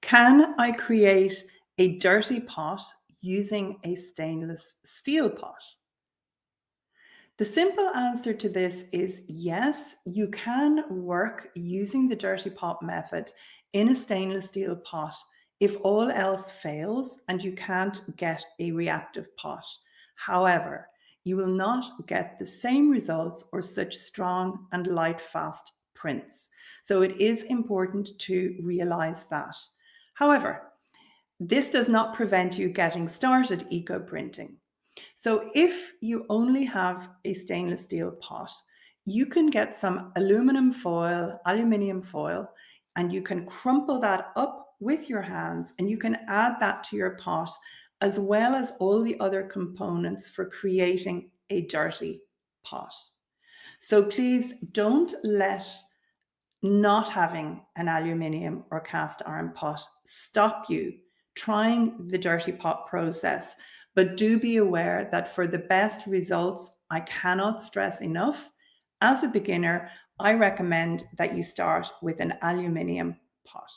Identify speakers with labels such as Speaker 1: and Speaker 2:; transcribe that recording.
Speaker 1: Can I create a dirty pot using a stainless steel pot? The simple answer to this is yes, you can work using the dirty pot method in a stainless steel pot if all else fails and you can't get a reactive pot. However, you will not get the same results or such strong and light fast prints. So it is important to realize that. However, this does not prevent you getting started eco printing. So if you only have a stainless steel pot, you can get some aluminium foil, and you can crumple that up with your hands and you can add that to your pot as well as all the other components for creating a dirty pot. So please don't let not having an aluminium or cast iron pot stop you trying the dirty pot process. But do be aware that for the best results, I cannot stress enough, as a beginner, I recommend that you start with an aluminium pot.